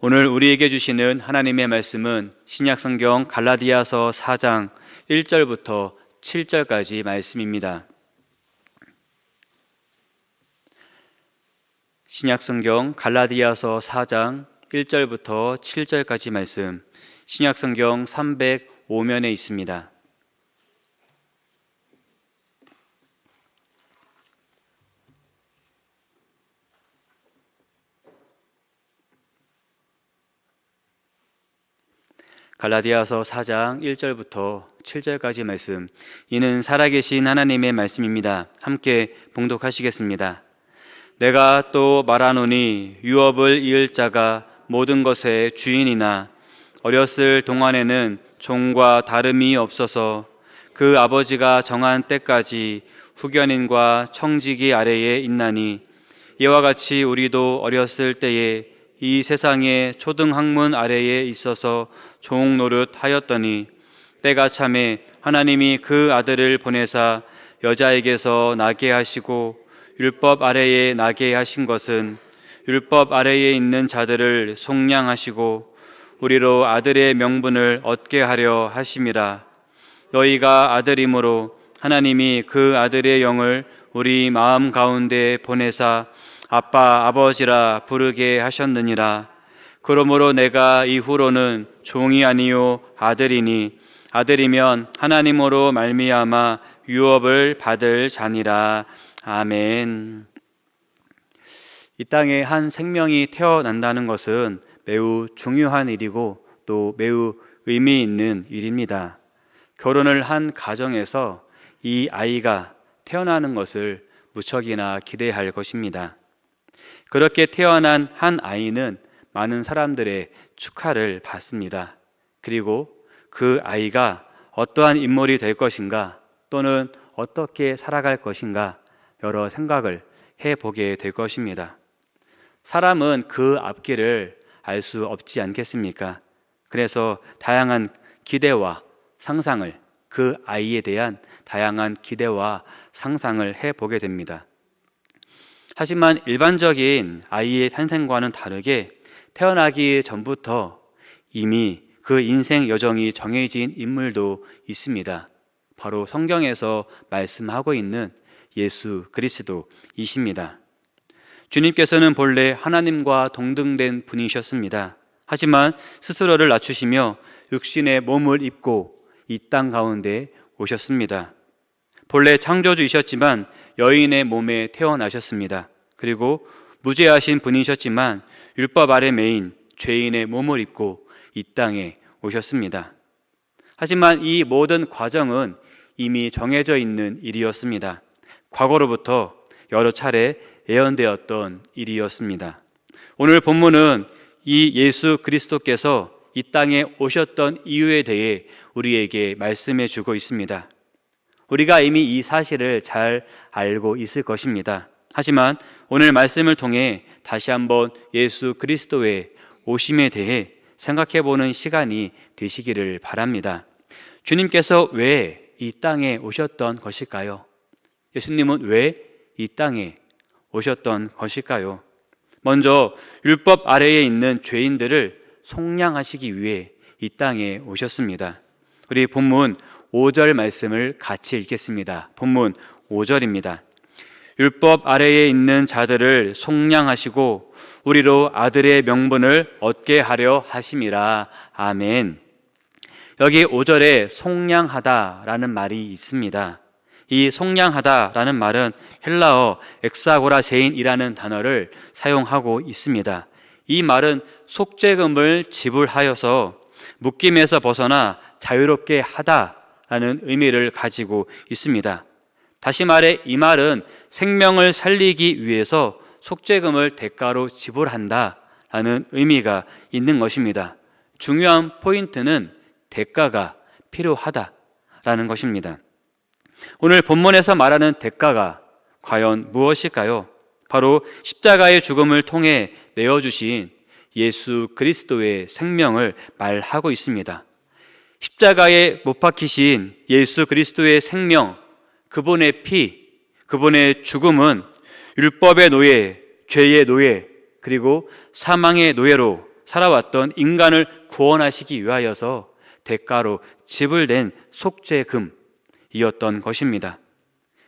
오늘 우리에게 주시는 하나님의 말씀은 신약성경 갈라디아서 4장 1절부터 7절까지 말씀입니다. 신약성경 갈라디아서 4장 1절부터 7절까지 말씀, 신약성경 305면에 있습니다. 갈라디아서 4장 1절부터 7절까지 말씀, 이는 살아계신 하나님의 말씀입니다. 함께 봉독하시겠습니다. 내가 또 말하노니 유업을 이을 자가 모든 것의 주인이나 어렸을 동안에는 종과 다름이 없어서 그 아버지가 정한 때까지 후견인과 청지기 아래에 있나니, 이와 같이 우리도 어렸을 때에 이 세상의 초등학문 아래에 있어서 종 노릇하였더니, 때가 차매 하나님이 그 아들을 보내사 여자에게서 나게 하시고 율법 아래에 나게 하신 것은 율법 아래에 있는 자들을 속량하시고 우리로 아들의 명분을 얻게 하려 하심이라. 너희가 아들이므로 하나님이 그 아들의 영을 우리 마음 가운데 보내사 아빠 아버지라 부르게 하셨느니라. 그러므로 내가 이후로는 종이 아니요 아들이니, 아들이면 하나님으로 말미암아 유업을 받을 자니라. 아멘. 이 땅에 한 생명이 태어난다는 것은 매우 중요한 일이고 또 매우 의미 있는 일입니다. 결혼을 한 가정에서 이 아이가 태어나는 것을 무척이나 기대할 것입니다. 그렇게 태어난 한 아이는 많은 사람들의 축하를 받습니다. 그리고 그 아이가 어떠한 인물이 될 것인가, 또는 어떻게 살아갈 것인가, 여러 생각을 해보게 될 것입니다. 사람은 그 앞길을 알 수 없지 않겠습니까? 그래서 다양한 기대와 상상을, 그 아이에 대한 다양한 기대와 상상을 해보게 됩니다. 하지만 일반적인 아이의 탄생과는 다르게 태어나기 전부터 이미 그 인생 여정이 정해진 인물도 있습니다. 바로 성경에서 말씀하고 있는 예수 그리스도이십니다. 주님께서는 본래 하나님과 동등된 분이셨습니다. 하지만 스스로를 낮추시며 육신의 몸을 입고 이 땅 가운데 오셨습니다. 본래 창조주이셨지만 여인의 몸에 태어나셨습니다. 그리고 무죄하신 분이셨지만 율법 아래 매인 죄인의 몸을 입고 이 땅에 오셨습니다. 하지만 이 모든 과정은 이미 정해져 있는 일이었습니다. 과거로부터 여러 차례 예언되었던 일이었습니다. 오늘 본문은 이 예수 그리스도께서 이 땅에 오셨던 이유에 대해 우리에게 말씀해 주고 있습니다. 우리가 이미 이 사실을 잘 알고 있을 것입니다. 하지만 오늘 말씀을 통해 다시 한번 예수 그리스도의 오심에 대해 생각해 보는 시간이 되시기를 바랍니다. 주님께서 왜 이 땅에 오셨던 것일까요? 예수님은 왜 이 땅에 오셨던 것일까요? 먼저 율법 아래에 있는 죄인들을 속량하시기 위해 이 땅에 오셨습니다. 우리 본문 5절 말씀을 같이 읽겠습니다. 본문 5절입니다. 율법 아래에 있는 자들을 속량하시고 우리로 아들의 명분을 얻게 하려 하심이라. 아멘. 여기 5절에 속량하다라는 말이 있습니다. 이 속량하다라는 말은 헬라어 엑사고라제인이라는 단어를 사용하고 있습니다. 이 말은 속죄금을 지불하여서 묶임에서 벗어나 자유롭게 하다라는 의미를 가지고 있습니다. 다시 말해 이 말은 생명을 살리기 위해서 속죄금을 대가로 지불한다라는 의미가 있는 것입니다. 중요한 포인트는 대가가 필요하다라는 것입니다. 오늘 본문에서 말하는 대가가 과연 무엇일까요? 바로 십자가의 죽음을 통해 내어주신 예수 그리스도의 생명을 말하고 있습니다. 십자가에 못 박히신 예수 그리스도의 생명, 그분의 피, 그분의 죽음은 율법의 노예, 죄의 노예, 그리고 사망의 노예로 살아왔던 인간을 구원하시기 위하여서 대가로 지불된 속죄금이었던 것입니다.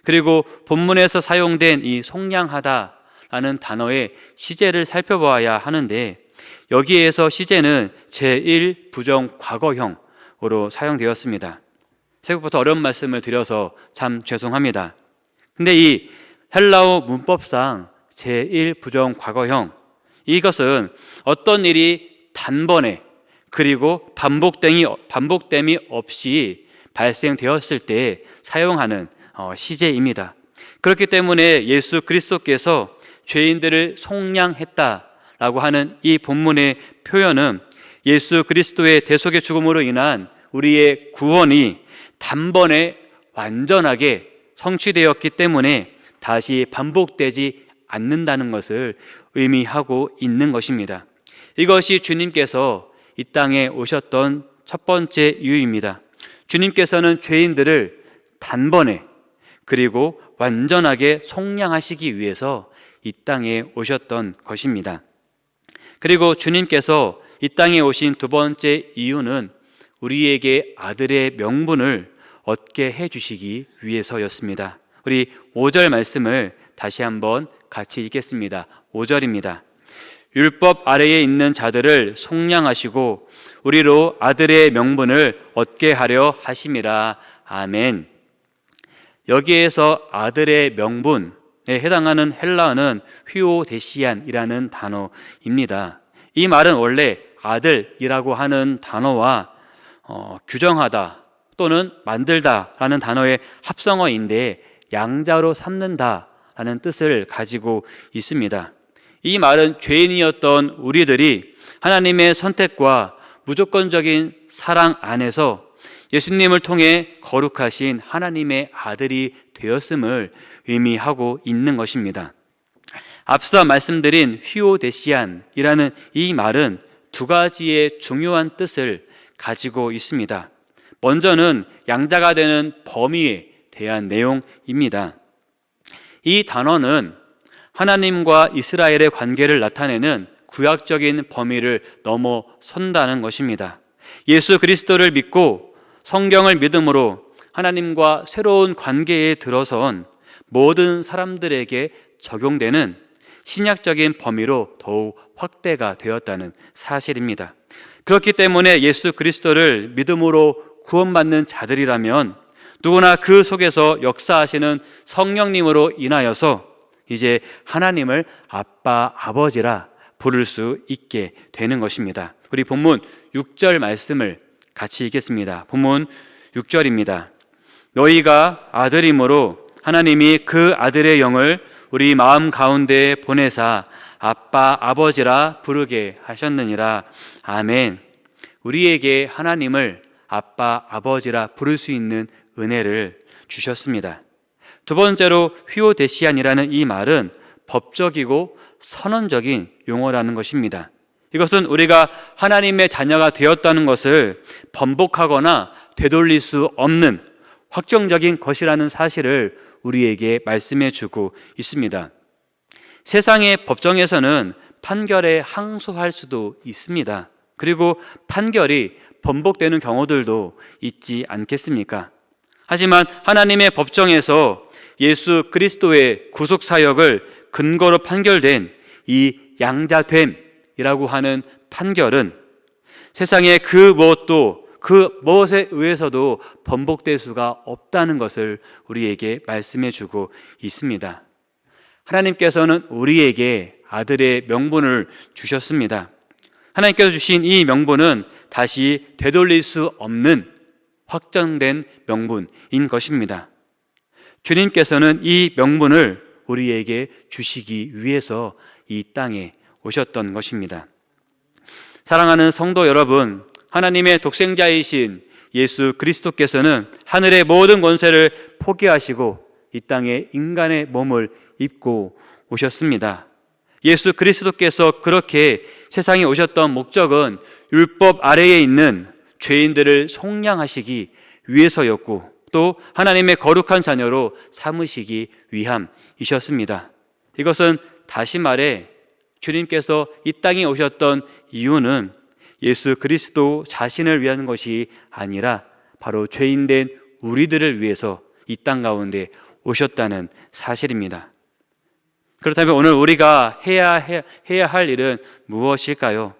그리고 본문에서 사용된 이 속량하다라는 단어의 시제를 살펴보아야 하는데, 여기에서 시제는 제1 부정 과거형으로 사용되었습니다. 새벽부터 어려운 말씀을 드려서 참 죄송합니다. 근데 이 헬라어 문법상 제1 부정 과거형, 이것은 어떤 일이 단번에 그리고 반복됨이 없이 발생되었을 때 사용하는 시제입니다. 그렇기 때문에 예수 그리스도께서 죄인들을 속량했다라고 하는 이 본문의 표현은 예수 그리스도의 대속의 죽음으로 인한 우리의 구원이 단번에 완전하게 성취되었기 때문에 다시 반복되지 않는다는 것을 의미하고 있는 것입니다. 이것이 주님께서 이 땅에 오셨던 첫 번째 이유입니다. 주님께서는 죄인들을 단번에 그리고 완전하게 속량하시기 위해서 이 땅에 오셨던 것입니다. 그리고 주님께서 이 땅에 오신 두 번째 이유는 우리에게 아들의 명분을 얻게 해주시기 위해서였습니다. 우리 5절 말씀을 다시 한번 같이 읽겠습니다. 5절입니다. 율법 아래에 있는 자들을 속량하시고 우리로 아들의 명분을 얻게 하려 하심이라. 아멘. 여기에서 아들의 명분에 해당하는 헬라어는 휘오데시안이라는 단어입니다. 이 말은 원래 아들이라고 하는 단어와 규정하다 또는 만들다라는 단어의 합성어인데 양자로 삼는다라는 뜻을 가지고 있습니다. 이 말은 죄인이었던 우리들이 하나님의 선택과 무조건적인 사랑 안에서 예수님을 통해 거룩하신 하나님의 아들이 되었음을 의미하고 있는 것입니다. 앞서 말씀드린 휘오데시안이라는 이 말은 두 가지의 중요한 뜻을 가지고 있습니다. 먼저는 양자가 되는 범위에 대한 내용입니다. 이 단어는 하나님과 이스라엘의 관계를 나타내는 구약적인 범위를 넘어선다는 것입니다. 예수 그리스도를 믿고 성경을 믿음으로 하나님과 새로운 관계에 들어선 모든 사람들에게 적용되는 신약적인 범위로 더욱 확대가 되었다는 사실입니다. 그렇기 때문에 예수 그리스도를 믿음으로 구원받는 자들이라면 누구나 그 속에서 역사하시는 성령님으로 인하여서 이제 하나님을 아빠, 아버지라 부를 수 있게 되는 것입니다. 우리 본문 6절 말씀을 같이 읽겠습니다. 본문 6절입니다. 너희가 아들이므로 하나님이 그 아들의 영을 우리 마음 가운데 보내사 아빠, 아버지라 부르게 하셨느니라. 아멘. 우리에게 하나님을 아빠, 아버지라 부를 수 있는 은혜를 주셨습니다. 두 번째로 휘오데시안이라는 이 말은 법적이고 선언적인 용어라는 것입니다. 이것은 우리가 하나님의 자녀가 되었다는 것을 번복하거나 되돌릴 수 없는 확정적인 것이라는 사실을 우리에게 말씀해 주고 있습니다. 세상의 법정에서는 판결에 항소할 수도 있습니다. 그리고 판결이 번복되는 경우들도 있지 않겠습니까? 하지만 하나님의 법정에서 예수 그리스도의 구속 사역을 근거로 판결된 이 양자됨이라고 하는 판결은 세상의 그 무엇에 의해서도 번복될 수가 없다는 것을 우리에게 말씀해 주고 있습니다. 하나님께서는 우리에게 아들의 명분을 주셨습니다. 하나님께서 주신 이 명분은 다시 되돌릴 수 없는 확정된 명분인 것입니다. 주님께서는 이 명분을 우리에게 주시기 위해서 이 땅에 오셨던 것입니다. 사랑하는 성도 여러분, 하나님의 독생자이신 예수 그리스도께서는 하늘의 모든 권세를 포기하시고 이 땅에 인간의 몸을 입고 오셨습니다. 예수 그리스도께서 그렇게 세상에 오셨던 목적은 율법 아래에 있는 죄인들을 속량하시기 위해서였고 또 하나님의 거룩한 자녀로 삼으시기 위함이셨습니다. 이것은 다시 말해 주님께서 이 땅에 오셨던 이유는 예수 그리스도 자신을 위한 것이 아니라 바로 죄인된 우리들을 위해서 이 땅 가운데 오셨다는 사실입니다. 그렇다면 오늘 우리가 해야 할 일은 무엇일까요?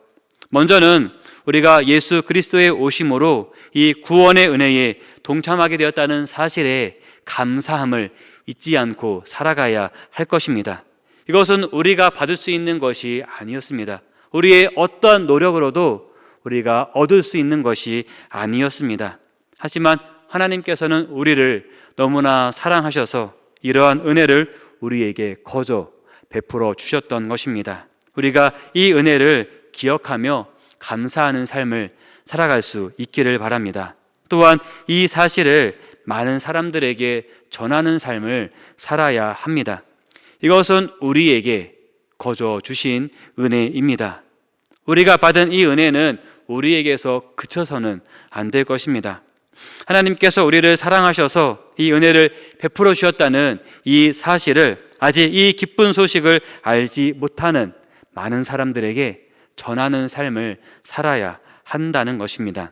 먼저는 우리가 예수 그리스도의 오심으로 이 구원의 은혜에 동참하게 되었다는 사실에 감사함을 잊지 않고 살아가야 할 것입니다. 이것은 우리가 받을 수 있는 것이 아니었습니다. 우리의 어떠한 노력으로도 우리가 얻을 수 있는 것이 아니었습니다. 하지만 하나님께서는 우리를 너무나 사랑하셔서 이러한 은혜를 우리에게 거저 베풀어 주셨던 것입니다. 우리가 이 은혜를 기억하며 감사하는 삶을 살아갈 수 있기를 바랍니다. 또한 이 사실을 많은 사람들에게 전하는 삶을 살아야 합니다. 이것은 우리에게 거저 주신 은혜입니다. 우리가 받은 이 은혜는 우리에게서 그쳐서는 안 될 것입니다. 하나님께서 우리를 사랑하셔서 이 은혜를 베풀어 주셨다는 이 사실을 아직 이 기쁜 소식을 알지 못하는 많은 사람들에게 전하는 삶을 살아야 한다는 것입니다.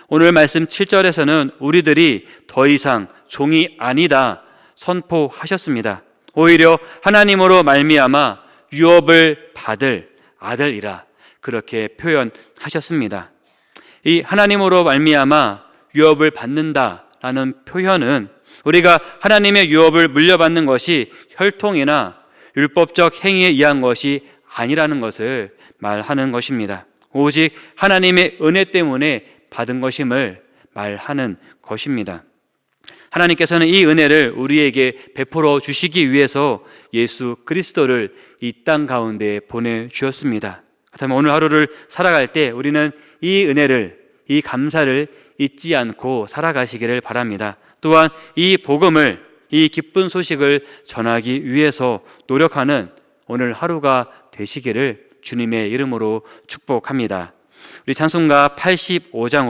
오늘 말씀 7절에서는 우리들이 더 이상 종이 아니다 선포하셨습니다. 오히려 하나님으로 말미암아 유업을 받을 아들이라 그렇게 표현하셨습니다. 이 하나님으로 말미암아 유업을 받는다라는 표현은 우리가 하나님의 유업을 물려받는 것이 혈통이나 율법적 행위에 의한 것이 아니라는 것을 말하는 것입니다. 오직 하나님의 은혜 때문에 받은 것임을 말하는 것입니다. 하나님께서는 이 은혜를 우리에게 베풀어 주시기 위해서 예수 그리스도를 이 땅 가운데 보내주셨습니다. 그렇다면 오늘 하루를 살아갈 때 우리는 이 은혜를, 이 감사를 잊지 않고 살아가시기를 바랍니다. 또한 이 복음을, 이 기쁜 소식을 전하기 위해서 노력하는 오늘 하루가 되시기를 주님의 이름으로 축복합니다. 우리 찬송가 85장